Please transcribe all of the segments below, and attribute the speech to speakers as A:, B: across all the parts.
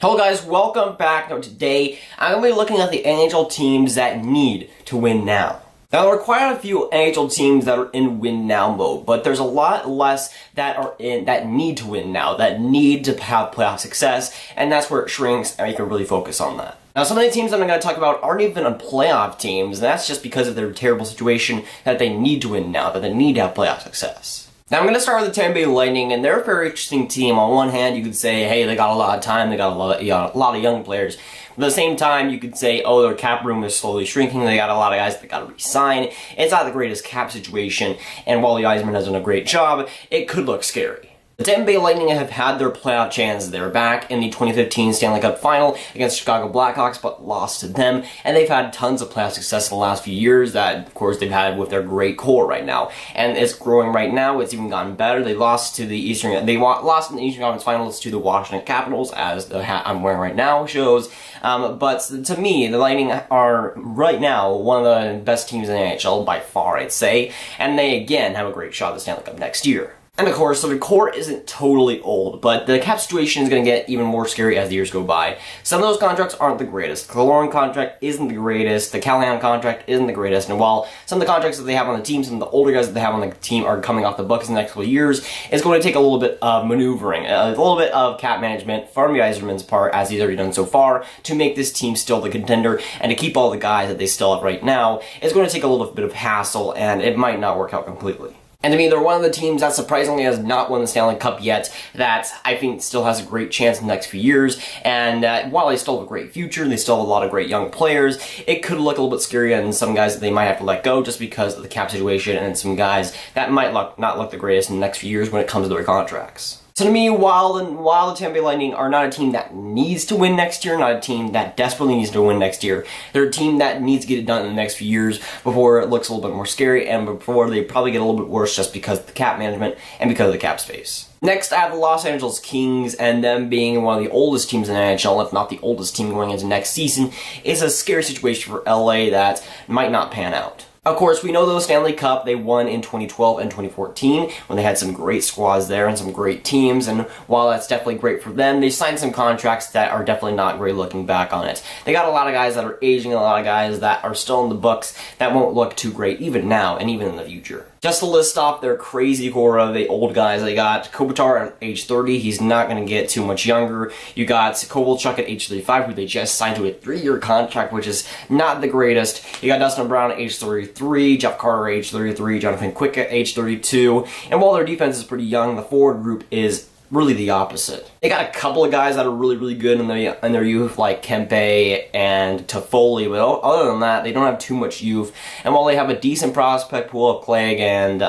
A: Hello guys, welcome back. Now today, I'm going to be looking at the NHL teams that need to win now. Now there are quite a few NHL teams that are in win now mode, but there's a lot less that are that need to win now, that need to have playoff success, and that's where it shrinks and you can really focus on that. Now some of the teams that I'm going to talk about aren't even on playoff teams, and that's just because of their terrible situation that they need to win now, that they need to have playoff success. Now I'm going to start with the Tampa Bay Lightning, and they're a very interesting team. On one hand, you could say, hey, they got a lot of time, they got a lot of young players. But at the same time, you could say, oh, their cap room is slowly shrinking, they got a lot of guys that got to re-sign. It's not the greatest cap situation, and while the Eisman has done a great job, it could look scary. The Tampa Bay Lightning have had their playoff chances. They were back in the 2015 Stanley Cup Final against Chicago Blackhawks, but lost to them. And they've had tons of playoff success in the last few years that, of course, they've had with their great core right now. And it's growing right now. It's even gotten better. They lost in the Eastern Conference Finals to the Washington Capitals, as the hat I'm wearing right now shows. But to me, the Lightning are right now one of the best teams in the NHL by far, I'd say. And they again have a great shot at the Stanley Cup next year. And of course, so the core isn't totally old, but the cap situation is going to get even more scary as the years go by. Some of those contracts aren't the greatest. The Kaloran contract isn't the greatest. The Callahan contract isn't the greatest. And while some of the contracts that they have on the team, some of the older guys that they have on the team are coming off the books in the next couple of years, it's going to take a little bit of maneuvering, a little bit of cap management from Yzerman's part, as he's already done so far, to make this team still the contender and to keep all the guys that they still have right now. It's going to take a little bit of hassle, and it might not work out completely. And to me, they're one of the teams that surprisingly has not won the Stanley Cup yet, that I think still has a great chance in the next few years. And while they still have a great future, they still have a lot of great young players, it could look a little bit scary and some guys that they might have to let go just because of the cap situation, and some guys that might not look the greatest in the next few years when it comes to their contracts. So to me, while the Tampa Bay Lightning are not a team that needs to win next year, not a team that desperately needs to win next year, they're a team that needs to get it done in the next few years before it looks a little bit more scary and before they probably get a little bit worse just because of the cap management and because of the cap space. Next, I have the Los Angeles Kings, and them being one of the oldest teams in the NHL, if not the oldest team going into next season, is a scary situation for LA that might not pan out. Of course, we know the Stanley Cup they won in 2012 and 2014 when they had some great squads there and some great teams, and while that's definitely great for them, they signed some contracts that are definitely not great looking back on it. They got a lot of guys that are aging, a lot of guys that are still in the books that won't look too great even now and even in the future. Just to list off their crazy core of the old guys, they got Kopitar at age 30, he's not going to get too much younger. You got Kovalchuk at age 35, who they just signed to a 3-year contract, which is not the greatest. You got Dustin Brown at age 33, Jeff Carter at age 33, Jonathan Quick at age 32, and while their defense is pretty young, the forward group is really the opposite. They got a couple of guys that are really good in their youth, like Kempe and Toffoli, but other than that, they don't have too much youth. And while they have a decent prospect pool of Clegg and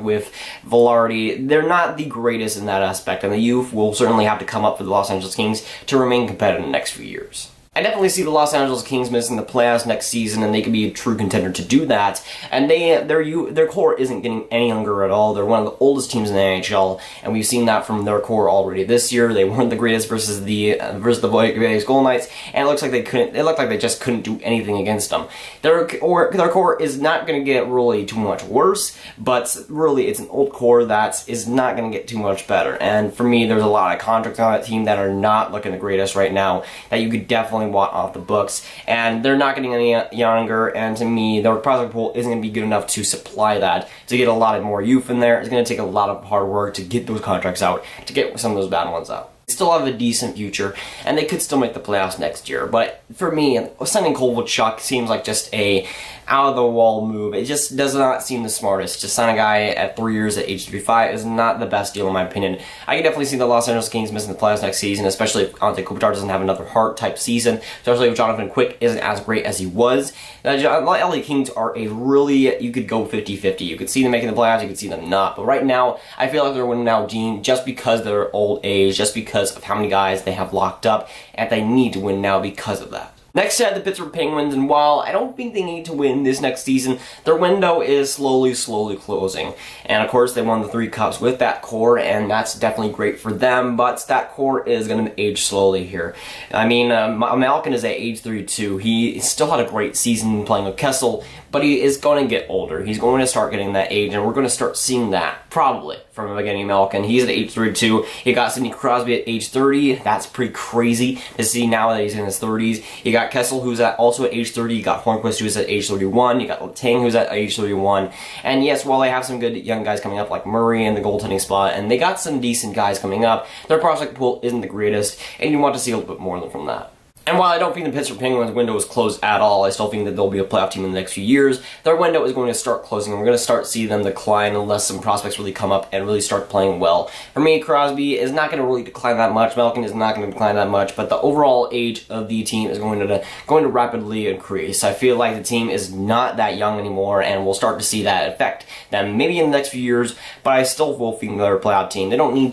A: with Velarde, they're not the greatest in that aspect, and the youth will certainly have to come up for the Los Angeles Kings to remain competitive in the next few years. I definitely see the Los Angeles Kings missing the playoffs next season, and they could be a true contender to do that. And their core isn't getting any younger at all. They're one of the oldest teams in the NHL, and we've seen that from their core already this year. They weren't the greatest versus the Vegas Golden Knights, and it looks like it looked like they just couldn't do anything against them. Their core is not going to get really too much worse, but really it's an old core that is not going to get too much better. And for me, there's a lot of contracts on that team that are not looking the greatest right now that you could definitely want off the books, and they're not getting any younger, and to me, their prospect pool isn't going to be good enough to supply that. To get a lot more youth in there, it's going to take a lot of hard work to get those contracts out, to get some of those bad ones out. They still have a decent future, and they could still make the playoffs next year, but for me, signing Kovalchuk seems like just a out-of-the-wall move. It just does not seem the smartest. To sign a guy at 3 years at age 35 is not the best deal in my opinion. I can definitely see the Los Angeles Kings missing the playoffs next season, especially if Ante Kopitar doesn't have another Hart-type season, especially if Jonathan Quick isn't as great as he was. The LA Kings are a really, you could go 50-50. You could see them making the playoffs, you could see them not. But right now, I feel like they're winning now team just because of their old age, just because of how many guys they have locked up, and they need to win now because of that. Next, I have the Pittsburgh Penguins, and while I don't think they need to win this next season, their window is slowly closing. And of course, they won the 3 cups with that core, and that's definitely great for them, but that core is going to age slowly here. I mean, Malkin is at age 32. He still had a great season playing with Kessel, but he is going to get older. He's going to start getting that age, and we're going to start seeing that, probably, from Evgeny Malkin. He's at age 32. You got Sidney Crosby at age 30. That's pretty crazy to see now that he's in his 30s. You got Kessel, who's also at age 30. You got Hornquist, who's at age 31. You got Letang, who's at age 31. And yes, while they have some good young guys coming up, like Murray in the goaltending spot, and they got some decent guys coming up, their prospect pool isn't the greatest, and you want to see a little bit more from that. And while I don't think the Pittsburgh Penguins window is closed at all, I still think that they'll be a playoff team in the next few years. Their window is going to start closing, and we're going to start seeing them decline unless some prospects really come up and really start playing well. For me, Crosby is not going to really decline that much. Malkin is not going to decline that much, but the overall age of the team is going to rapidly increase. I feel like the team is not that young anymore, and we'll start to see that affect them maybe in the next few years. But I still will think they're a playoff team. They don't need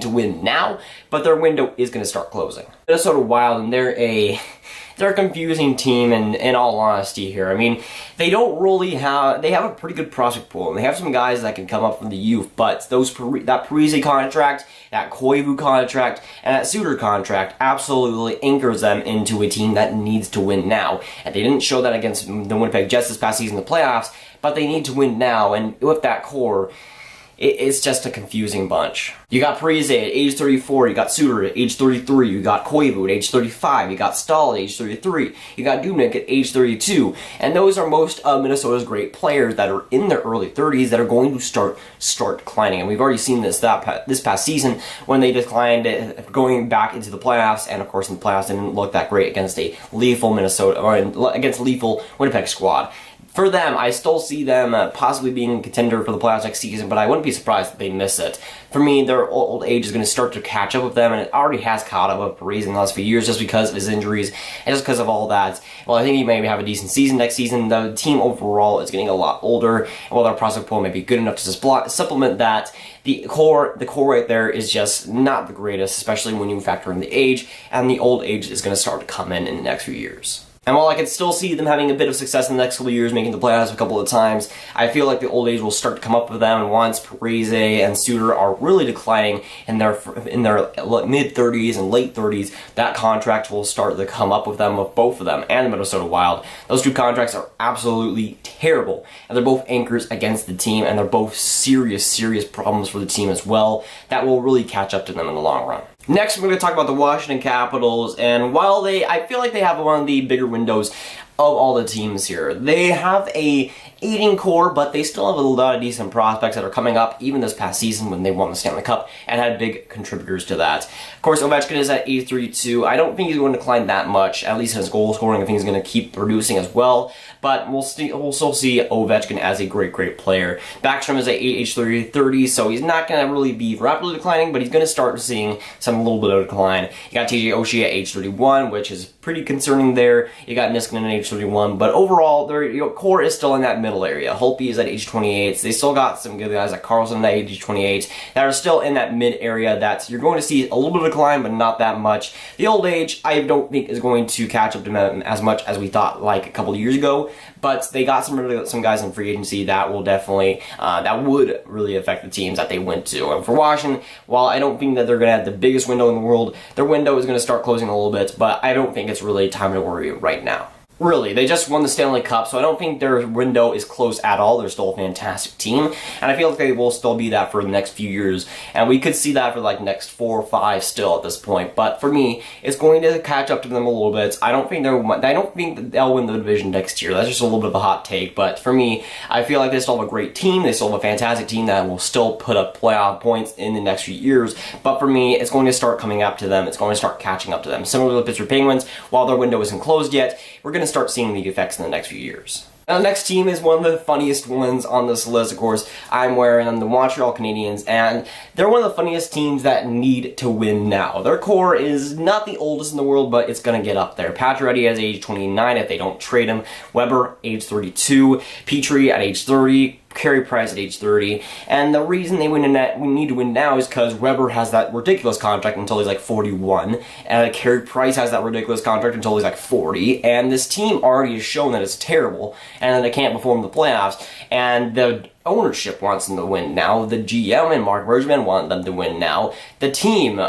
A: to win now, but their window is going to start closing. Minnesota Wild, and they're a confusing team in all honesty here. I mean, they have a pretty good prospect pool, and they have some guys that can come up from the youth, but that Parise contract, that Koivu contract, and that Suter contract absolutely anchors them into a team that needs to win now. And they didn't show that against the Winnipeg Jets this past season in the playoffs, but they need to win now, and with that core, it's just a confusing bunch. You got Parise at age 34, you got Suter at age 33, you got Koivu at age 35, you got Stahl at age 33, you got Dubnyk at age 32, and those are most of Minnesota's great players that are in their early 30s that are going to start declining. And we've already seen this past season when they declined going back into the playoffs, and of course in the playoffs they didn't look that great against a lethal against lethal Winnipeg squad. For them, I still see them possibly being a contender for the playoffs next season, but I wouldn't be surprised if they miss it. For me, their old age is going to start to catch up with them, and it already has caught up with Parise in the last few years just because of his injuries and just because of all that. Well, I think he may have a decent season next season. The team overall is getting a lot older, and while their prospect pool may be good enough to supplement that, the core right there is just not the greatest, especially when you factor in the age, and the old age is going to start to come in the next few years. And while I could still see them having a bit of success in the next couple of years, making the playoffs a couple of times, I feel like the old age will start to come up with them, and once Parise and Suter are really declining in their mid-30s and late 30s, that contract will start to come up with them, with both of them and the Minnesota Wild. Those two contracts are absolutely terrible, and they're both anchors against the team, and they're both serious problems for the team as well that will really catch up to them in the long run. Next, we're going to talk about the Washington Capitals, and while I feel like they have one of the bigger windows of all the teams here. They have a aging core, but they still have a lot of decent prospects that are coming up, even this past season when they won the Stanley Cup and had big contributors to that. Of course, Ovechkin is at age 32. I don't think he's going to decline that much, at least in his goal scoring. I think he's going to keep producing as well, but we'll still see Ovechkin as a great player. Backstrom is at age 30, so he's not going to really be rapidly declining, but he's going to start seeing a little bit of decline. You got TJ Oshie at age 31, which is pretty concerning there. You got Niskanen at age 31, but overall, their core is still in that middle area. Holtby is at age 28. So they still got some good guys like Carlson at age 28 that are still in that mid area that you're going to see a little bit of decline, but not that much. The old age, I don't think is going to catch up to them as much as we thought like a couple of years ago, but they got some guys in free agency that will definitely, that would really affect the teams that they went to. And for Washington, while I don't think that they're going to have the biggest window in the world, their window is going to start closing a little bit, but I don't think it's really time to worry right now. Really, they just won the Stanley Cup, so I don't think their window is closed at all. They're still a fantastic team, and I feel like they will still be that for the next few years, and we could see that for like next 4 or 5 still at this point. But for me, it's going to catch up to them a little bit. I don't think that they'll win the division next year. That's just a little bit of a hot take, but for me, I feel like they still have a great team. They still have a fantastic team that will still put up playoff points in the next few years. But for me, it's going to start coming up to them. It's going to start catching up to them. Similar to the Pittsburgh Penguins, while their window isn't closed yet, we're going to start seeing the effects in the next few years. Now, the next team is one of the funniest ones on this list, of course. I'm wearing them, the Montreal Canadiens, and they're one of the funniest teams that need to win now. Their core is not the oldest in the world, but it's going to get up there. Pacioretty at age 29 if they don't trade him. Weber, age 32. Petrie at age 30. Carey Price at age 30, and the reason we need to win now is because Weber has that ridiculous contract until he's like 41, and Carey Price has that ridiculous contract until he's like 40, and this team already has shown that it's terrible, and that they can't perform in the playoffs, and the ownership wants them to win now. The GM and Mark Bergevin want them to win now. The team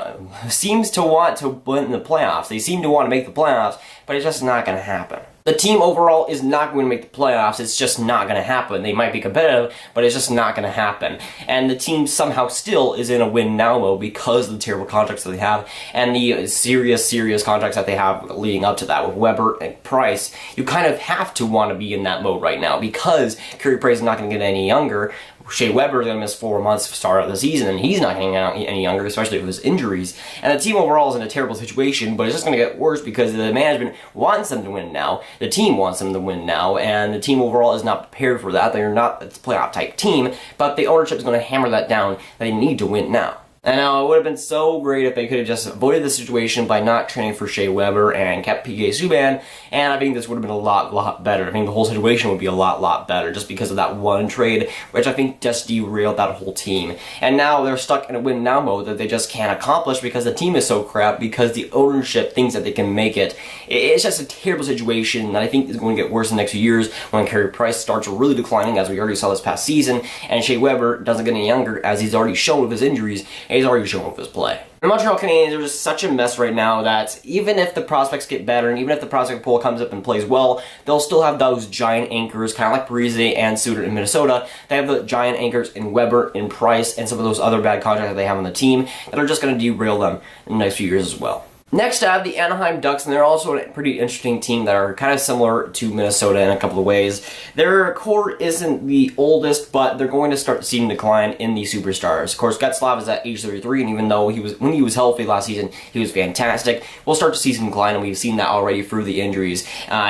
A: seems to want to win the playoffs. They seem to want to make the playoffs, but it's just not going to happen. The team overall is not going to make the playoffs. It's just not going to happen. They might be competitive, but it's just not going to happen. And the team somehow still is in a win now mode because of the terrible contracts that they have and the serious contracts that they have leading up to that with Weber and Price. You kind of have to want to be in that mode right now because Carey Price is not going to get any younger. Shea Weber is going to miss 4 months to start of the season, and he's not getting any younger, especially with his injuries. And the team overall is in a terrible situation, but it's just going to get worse because the management wants them to win now, the team wants them to win now, and the team overall is not prepared for that. They're not a playoff-type team, but the ownership is going to hammer that down. They need to win now. And now it would have been so great if they could have just avoided the situation by not trading for Shea Weber and kept PK Subban, and I think this would have been a lot better. I think the whole situation would be a lot better just because of that one trade, which I think just derailed that whole team. And now they're stuck in a win now mode that they just can't accomplish because the team is so crap, because the ownership thinks that they can make it. It's just a terrible situation that I think is going to get worse in the next few years when Carey Price starts really declining, as we already saw this past season, and Shea Weber doesn't get any younger, as he's already shown with his injuries. He's already shown with his play. The Montreal Canadiens are just such a mess right now that even if the prospects get better and even if the prospect pool comes up and plays well, they'll still have those giant anchors, kind of like Parise and Suter in Minnesota. They have the giant anchors in Weber, in Price, and some of those other bad contracts that they have on the team that are just going to derail them in the next few years as well. Next, I have the Anaheim Ducks, and they're also a pretty interesting team that are kind of similar to Minnesota in a couple of ways. Their core isn't the oldest, but they're going to start seeing decline in the superstars. Of course, Getzlaf is at age 33, and even though when he was healthy last season, he was fantastic. We'll start to see some decline, and we've seen that already through the injuries.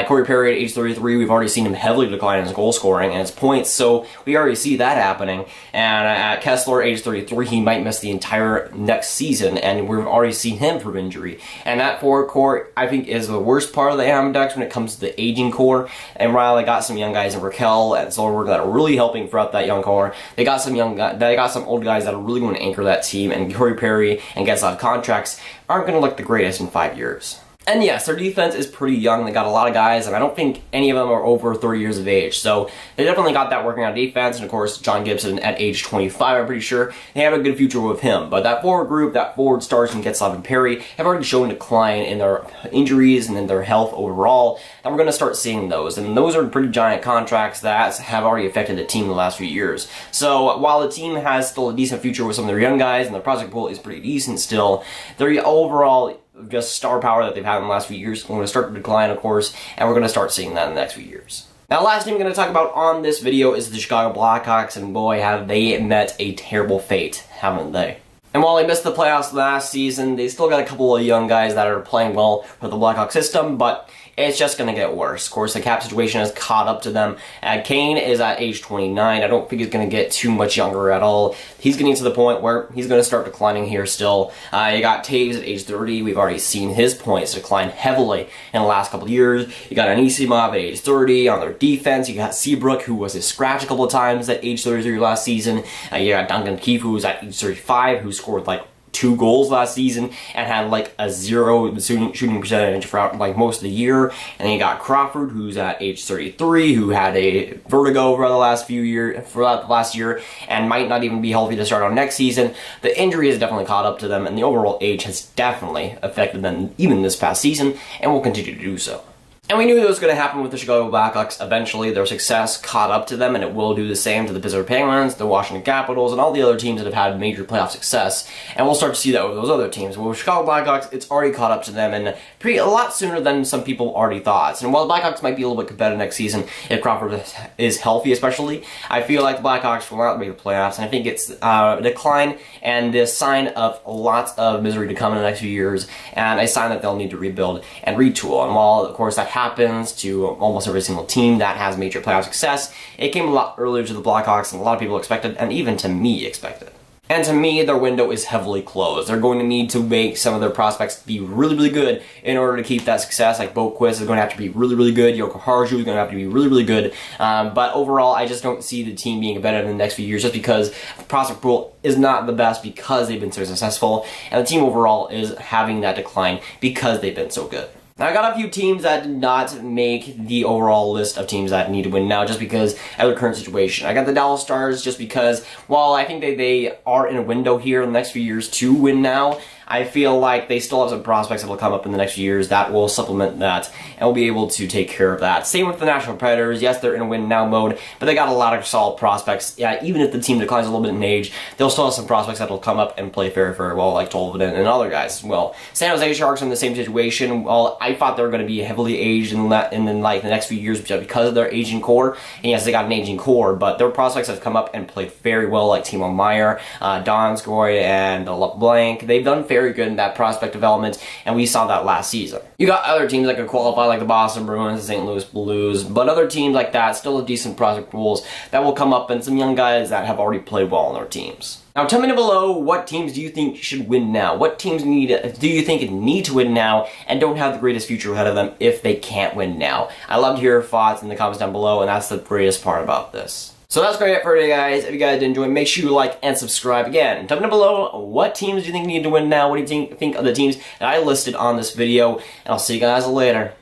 A: Corey Perry at age 33, we've already seen him heavily decline in his goal scoring and his points, so we already see that happening. And at Kessler, age 33, he might miss the entire next season, and we've already seen him from injury. And that forward core, I think, is the worst part of the Anaheim Ducks when it comes to the aging core. And while they got some young guys in Raquel and Silver that are really helping throughout that young core, they got some old guys that are really going to anchor that team. And Corey Perry and Getzlaf contracts aren't going to look the greatest in 5 years. And yes, their defense is pretty young. They got a lot of guys, and I don't think any of them are over 30 years of age. So they definitely got that working on defense. And of course, John Gibson at age 25, I'm pretty sure they have a good future with him. But that forward group, that forward stars from Getzlaf and Perry, have already shown decline in their injuries and in their health overall. And we're going to start seeing those. And those are pretty giant contracts that have already affected the team in the last few years. So while the team has still a decent future with some of their young guys, and their prospect pool is pretty decent still, their overall just star power that they've had in the last few years is going to start to decline, of course, and we're going to start seeing that in the next few years. Now, last team I'm going to talk about on this video is the Chicago Blackhawks, and boy, have they met a terrible fate, haven't they? And while they missed the playoffs last season, they still got a couple of young guys that are playing well for the Blackhawks system, but it's just going to get worse. Of course, the cap situation has caught up to them. Kane is at age 29. I don't think he's going to get too much younger at all. He's getting to the point where he's going to start declining here still. You got Taves at age 30. We've already seen his points decline heavily in the last couple of years. You got Anisimov at age 30 on their defense. You got Seabrook, who was a scratch a couple of times at age 33 last season. You got Duncan Keith, who was at age 35, who scored like 2 goals last season and had like a 0 shooting percentage throughout like most of the year. And then you got Crawford, who's at age 33, who had a vertigo for the last year and might not even be healthy to start on next season. The injury has definitely caught up to them, and the overall age has definitely affected them even this past season, and will continue to do so. And we knew that was going to happen with the Chicago Blackhawks. Eventually, their success caught up to them, and it will do the same to the Pittsburgh Penguins, the Washington Capitals, and all the other teams that have had major playoff success. And we'll start to see that with those other teams. Well, with Chicago Blackhawks, it's already caught up to them, and a lot sooner than some people already thought. And while the Blackhawks might be a little bit competitive next season, if Crawford is healthy especially, I feel like the Blackhawks will not make the playoffs, and I think it's a decline and the sign of lots of misery to come in the next few years, and a sign that they'll need to rebuild and retool. And while, of course, that happens to almost every single team that has major playoff success, it came a lot earlier to the Blackhawks than a lot of people expected, and even to me expected. And to me, their window is heavily closed. They're going to need to make some of their prospects be really good in order to keep that success. Like Boquist is going to have to be really good. Yoko Harju is going to have to be really good. But overall, I just don't see the team being better in the next few years just because the prospect pool is not the best because they've been so successful. And the team overall is having that decline because they've been so good. Now, I got a few teams that did not make the overall list of teams that need to win now just because of their current situation. I got the Dallas Stars just because, while I think they are in a window here in the next few years to win now, I feel like they still have some prospects that will come up in the next few years that will supplement that and will be able to take care of that. Same with the Nashville Predators. Yes, they're in a win now mode, but they got a lot of solid prospects. Yeah, even if the team declines a little bit in age, they'll still have some prospects that will come up and play very, very well, like Tolvanen and other guys. Well, San Jose Sharks are in the same situation. Well, I thought they were going to be heavily aged in the next few years because of their aging core. And yes, they got an aging core, but their prospects have come up and played very well, like Timo Meier, Donskoy, and LeBlanc. They've done very good in that prospect development, and we saw that last season. You got other teams that could qualify, like the Boston Bruins, the St. Louis Blues, but other teams like that still have decent prospect pools that will come up, and some young guys that have already played well on their teams. Now, tell me down below, what teams do you think should win now? What teams do you think need to win now and don't have the greatest future ahead of them if they can't win now? I love to hear your thoughts in the comments down below, and that's the greatest part about this. So that's going to be it for today, guys. If you guys did enjoy, make sure you like and subscribe. Again, tell me down below, what teams do you think need to win now? What do you think of the teams that I listed on this video? And I'll see you guys later.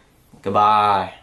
A: Goodbye.